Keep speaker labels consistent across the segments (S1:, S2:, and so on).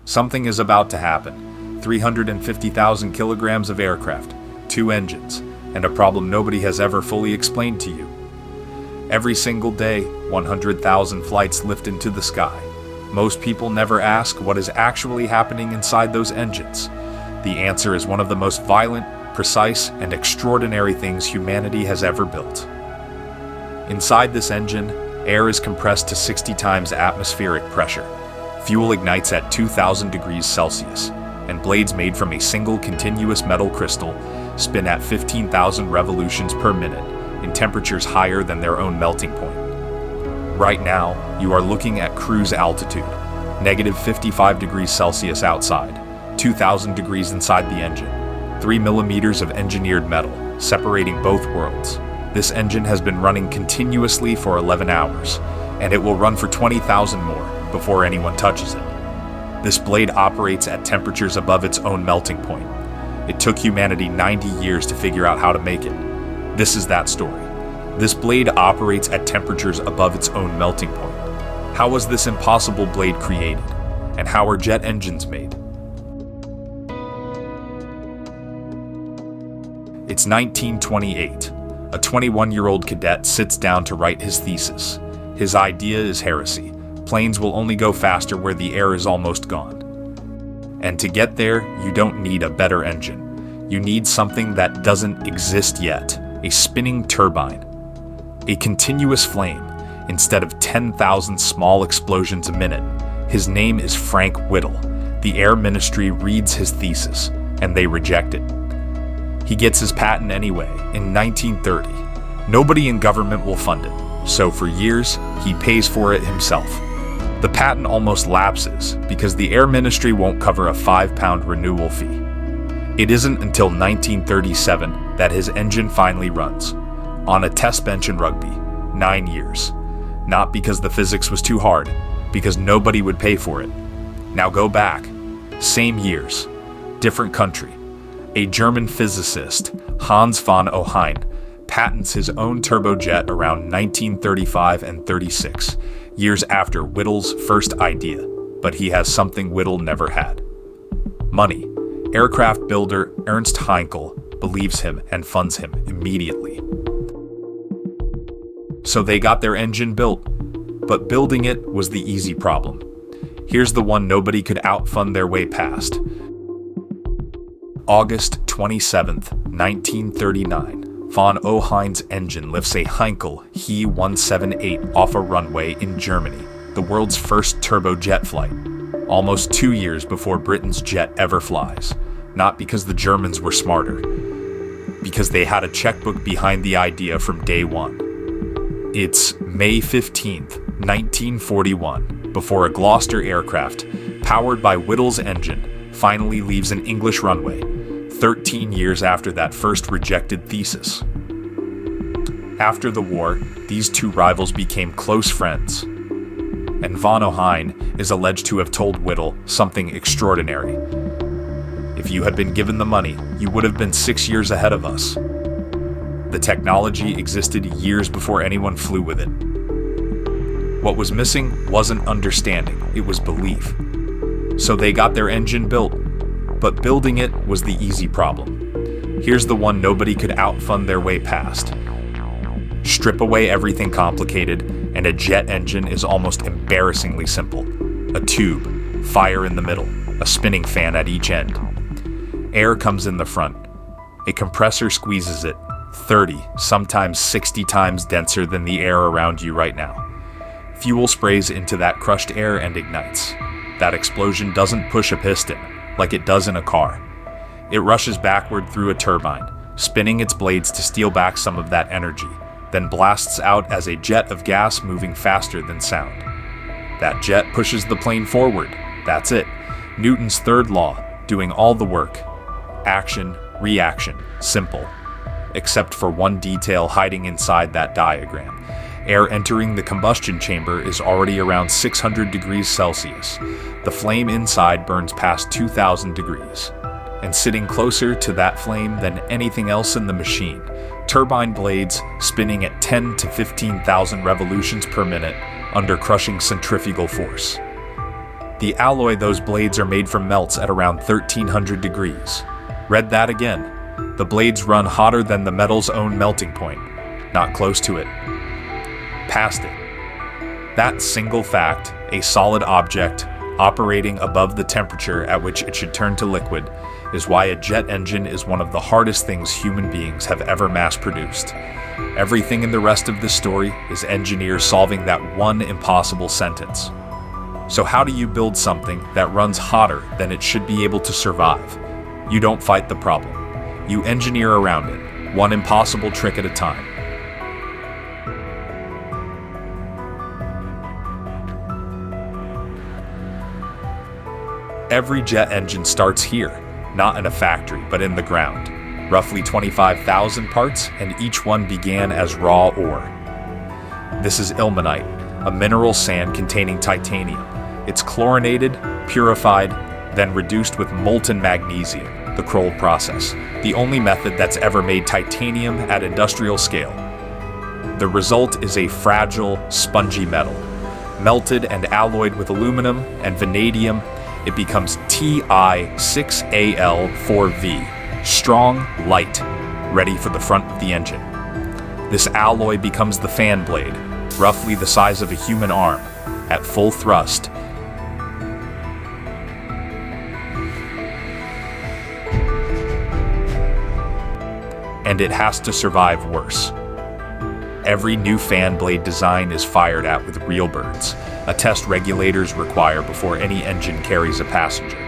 S1: Something is about to happen. 350,000 kilograms of aircraft, 2 engines, and a problem nobody has ever fully explained to you. Every single day, 100,000 flights lift into the sky. Most people never ask what is actually happening inside those engines. The answer is one of the most violent, precise, and extraordinary things humanity has ever built. Inside this engine, air is compressed to 60 times atmospheric pressure. Fuel ignites at 2,000 degrees Celsius, and blades made from a single continuous metal crystal spin at 15,000 revolutions per minute in temperatures higher than their own melting point. Right now, you are looking at cruise altitude, negative 55 degrees Celsius outside, 2,000 degrees inside the engine, 3 millimeters of engineered metal, separating both worlds. This engine has been running continuously for 11 hours, and it will run for 20,000 more before anyone touches it. This blade operates at temperatures above its own melting point. It took humanity 90 years to figure out how to make it. This is that story. This blade operates at temperatures above its own melting point. How was this impossible blade created? And how are jet engines made? It's 1928. A 21-year-old cadet sits down to write his thesis. His idea is heresy. Planes will only go faster where the air is almost gone. And to get there, you don't need a better engine. You need something that doesn't exist yet. A spinning turbine. A continuous flame, instead of 10,000 small explosions a minute. His name is Frank Whittle. The Air Ministry reads his thesis, and they reject it. He gets his patent anyway, in 1930. Nobody in government will fund it, so for years, he pays for it himself. The patent almost lapses because the Air Ministry won't cover a £5 renewal fee. It isn't until 1937 that his engine finally runs, on a test bench in Rugby, 9 years. Not because the physics was too hard, because nobody would pay for it. Now go back, same years, different country. A German physicist, Hans von Ohain, patents his own turbojet around 1935 and 36, years after Whittle's first idea, but he has something Whittle never had. Money. Aircraft builder Ernst Heinkel believes him and funds him immediately. So they got their engine built, but building it was the easy problem. Here's the one nobody could outfund their way past. August 27th, 1939, von Ohain's engine lifts a Heinkel He-178 off a runway in Germany, the world's first turbojet flight, almost 2 years before Britain's jet ever flies. Not because the Germans were smarter, because they had a checkbook behind the idea from day one. It's May 15th, 1941, before a Gloucester aircraft, powered by Whittle's engine, finally leaves an English runway, 13 years after that first rejected thesis. After the war, these two rivals became close friends, and von Ohain is alleged to have told Whittle something extraordinary. If you had been given the money, you would have been 6 years ahead of us. The technology existed years before anyone flew with it. What was missing wasn't understanding, it was belief. So they got their engine built, but building it was the easy problem. Here's the one nobody could outfund their way past. Strip away everything complicated, and a jet engine is almost embarrassingly simple. A tube, fire in the middle, a spinning fan at each end. Air comes in the front. A compressor squeezes it, 30, sometimes 60 times denser than the air around you right now. Fuel sprays into that crushed air and ignites. That explosion doesn't push a piston, like it does in a car. It rushes backward through a turbine, spinning its blades to steal back some of that energy, then blasts out as a jet of gas moving faster than sound. That jet pushes the plane forward. That's it. Newton's third law, doing all the work. Action, reaction, simple. Except for one detail hiding inside that diagram. Air entering the combustion chamber is already around 600 degrees Celsius. The flame inside burns past 2,000 degrees. And sitting closer to that flame than anything else in the machine, turbine blades spinning at 10 to 15,000 revolutions per minute under crushing centrifugal force. The alloy those blades are made from melts at around 1300 degrees. Read that again. The blades run hotter than the metal's own melting point. Not close to it. Past it. That single fact, a solid object operating above the temperature at which it should turn to liquid, is why a jet engine is one of the hardest things human beings have ever mass-produced. Everything in the rest of this story is engineers solving that one impossible sentence. So how do you build something that runs hotter than it should be able to survive? You don't fight the problem. You engineer around it, one impossible trick at a time. Every jet engine starts here, not in a factory, but in the ground. Roughly 25,000 parts, and each one began as raw ore. This is ilmenite, a mineral sand containing titanium. It's chlorinated, purified, then reduced with molten magnesium, the Kroll process, the only method that's ever made titanium at industrial scale. The result is a fragile, spongy metal. Melted and alloyed with aluminum and vanadium, it becomes Ti6Al4V, strong, light, ready for the front of the engine. This alloy becomes the fan blade, roughly the size of a human arm, at full thrust. And it has to survive worse. Every new fan blade design is fired at with real birds, a test regulators require before any engine carries a passenger.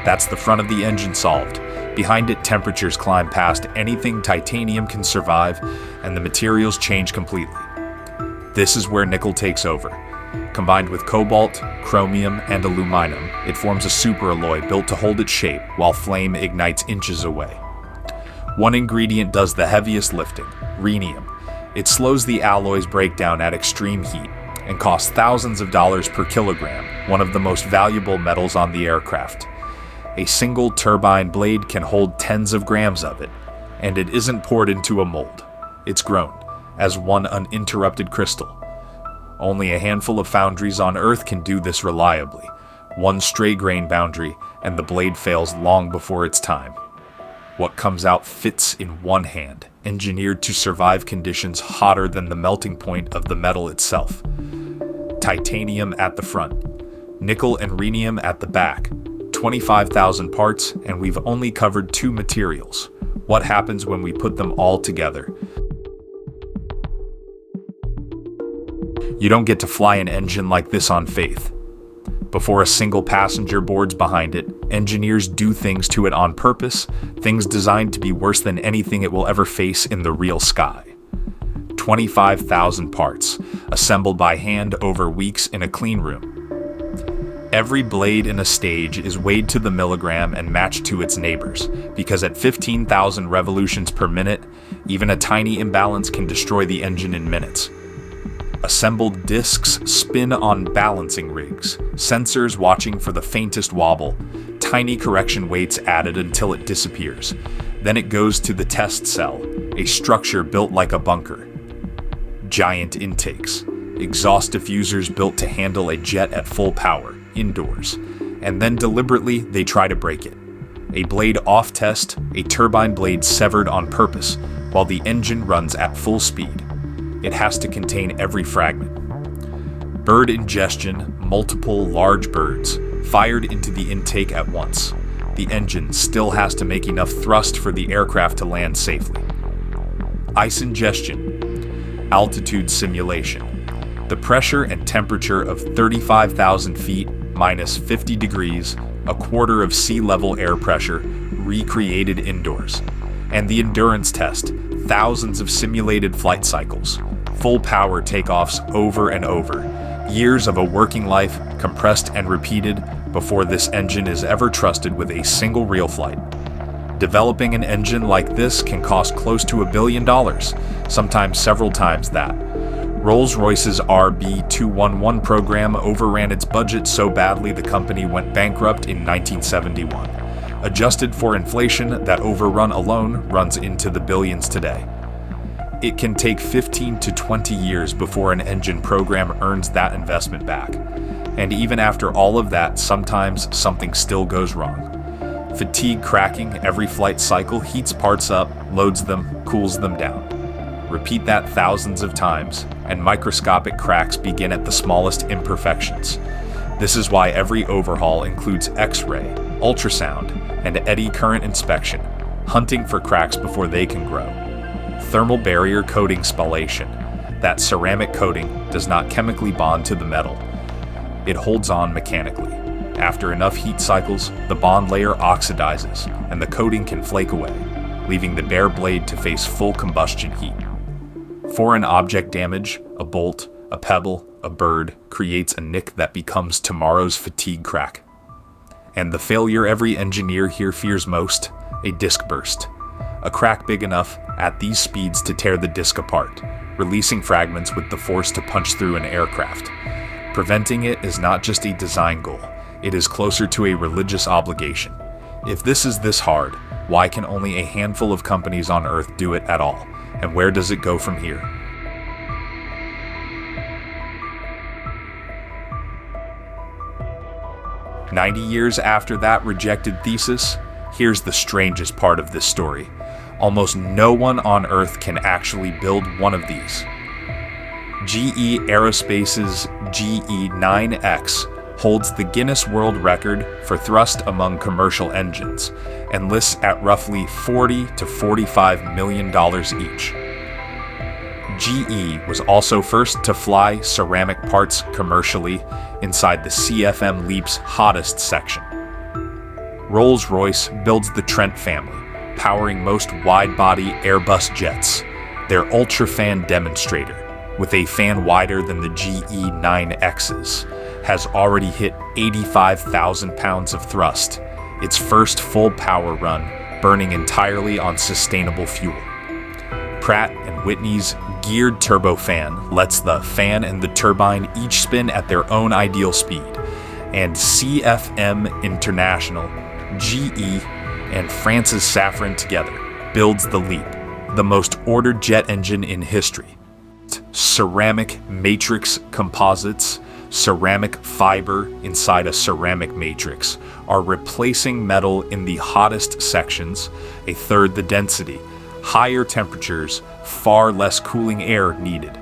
S1: That's the front of the engine solved. Behind it, temperatures climb past anything titanium can survive, and the materials change completely. This is where nickel takes over. Combined with cobalt, chromium, and aluminum, it forms a superalloy built to hold its shape while flame ignites inches away. One ingredient does the heaviest lifting, rhenium. It slows the alloy's breakdown at extreme heat and costs thousands of dollars per kilogram, one of the most valuable metals on the aircraft. A single turbine blade can hold tens of grams of it, and it isn't poured into a mold. It's grown as one uninterrupted crystal. Only a handful of foundries on Earth can do this reliably. One stray grain boundary, and the blade fails long before its time. What comes out fits in one hand, engineered to survive conditions hotter than the melting point of the metal itself. Titanium at the front, nickel and rhenium at the back, 25,000 parts, and we've only covered two materials. What happens when we put them all together? You don't get to fly an engine like this on faith. Before a single passenger boards behind it, engineers do things to it on purpose, things designed to be worse than anything it will ever face in the real sky. 25,000 parts, assembled by hand over weeks in a clean room. Every blade in a stage is weighed to the milligram and matched to its neighbors, because at 15,000 revolutions per minute, even a tiny imbalance can destroy the engine in minutes. Assembled discs spin on balancing rigs, sensors watching for the faintest wobble, tiny correction weights added until it disappears. Then it goes to the test cell, a structure built like a bunker. Giant intakes, exhaust diffusers built to handle a jet at full power, indoors. And then deliberately, they try to break it. A blade off test, a turbine blade severed on purpose, while the engine runs at full speed. It has to contain every fragment. Bird ingestion, multiple large birds, fired into the intake at once. The engine still has to make enough thrust for the aircraft to land safely. Ice ingestion, altitude simulation. The pressure and temperature of 35,000 feet minus 50 degrees, a quarter of sea level air pressure, recreated indoors. And the endurance test, thousands of simulated flight cycles, full power takeoffs over and over, years of a working life compressed and repeated before this engine is ever trusted with a single real flight. Developing an engine like this can cost close to $1 billion, sometimes several times that. Rolls-Royce's RB211 program overran its budget so badly the company went bankrupt in 1971. Adjusted for inflation, that overrun alone runs into the billions today. It can take 15 to 20 years before an engine program earns that investment back. And even after all of that, sometimes something still goes wrong. Fatigue cracking every flight cycle heats parts up, loads them, cools them down. Repeat that thousands of times, and microscopic cracks begin at the smallest imperfections. This is why every overhaul includes X-ray, ultrasound, and eddy current inspection, hunting for cracks before they can grow. Thermal barrier coating spallation. That ceramic coating does not chemically bond to the metal. It holds on mechanically. After enough heat cycles, the bond layer oxidizes, and the coating can flake away, leaving the bare blade to face full combustion heat. Foreign object damage, a bolt, a pebble, a bird, creates a nick that becomes tomorrow's fatigue crack. And the failure every engineer here fears most, a disc burst. A crack big enough at these speeds to tear the disc apart, releasing fragments with the force to punch through an aircraft. Preventing it is not just a design goal, it is closer to a religious obligation. If this is this hard, why can only a handful of companies on Earth do it at all? And where does it go from here? "90 years after that rejected thesis, here's the strangest part of this story. Almost no one on Earth can actually build one of these. GE Aerospace's GE9X holds the Guinness World Record for thrust among commercial engines and lists at roughly $40 to $45 million each. GE was also first to fly ceramic parts commercially inside the CFM LEAP's hottest section. Rolls-Royce builds the Trent family, powering most wide-body Airbus jets. Their UltraFan demonstrator, with a fan wider than the GE9X's, has already hit 85,000 pounds of thrust, its first full power run, burning entirely on sustainable fuel. Pratt & Whitney's geared turbofan lets the fan and the turbine each spin at their own ideal speed, and CFM International, GE, and France's Safran together builds the LEAP, the most ordered jet engine in history. Ceramic matrix composites, ceramic fiber inside a ceramic matrix, are replacing metal in the hottest sections, a third the density, higher temperatures, far less cooling air needed.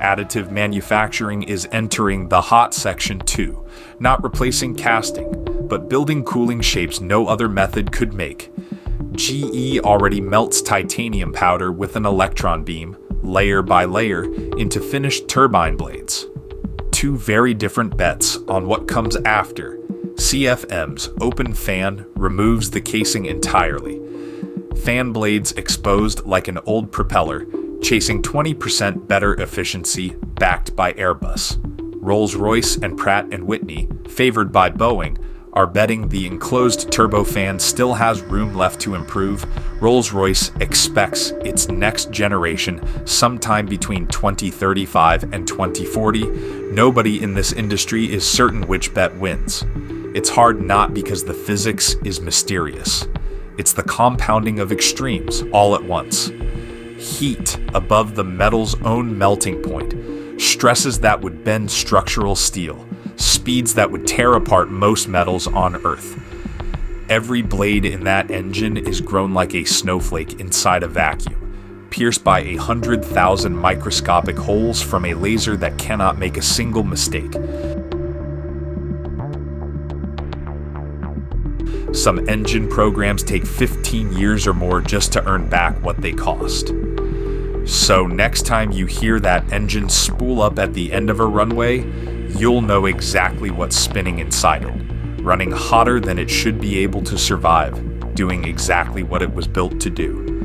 S1: Additive manufacturing is entering the hot section too, not replacing casting, but building cooling shapes no other method could make. GE already melts titanium powder with an electron beam, layer by layer, into finished turbine blades. Two very different bets on what comes after. CFM's open fan removes the casing entirely. Fan blades exposed like an old propeller, chasing 20% better efficiency backed by Airbus. Rolls-Royce and Pratt & Whitney, favored by Boeing, are betting the enclosed turbofan still has room left to improve. Rolls-Royce expects its next generation sometime between 2035 and 2040. Nobody in this industry is certain which bet wins. It's hard not because the physics is mysterious. It's the compounding of extremes all at once. Heat above the metal's own melting point, stresses that would bend structural steel, speeds that would tear apart most metals on Earth. Every blade in that engine is grown like a snowflake inside a vacuum, pierced by 100,000 microscopic holes from a laser that cannot make a single mistake. Some engine programs take 15 years or more just to earn back what they cost. So next time you hear that engine spool up at the end of a runway, you'll know exactly what's spinning inside it, running hotter than it should be able to survive, doing exactly what it was built to do.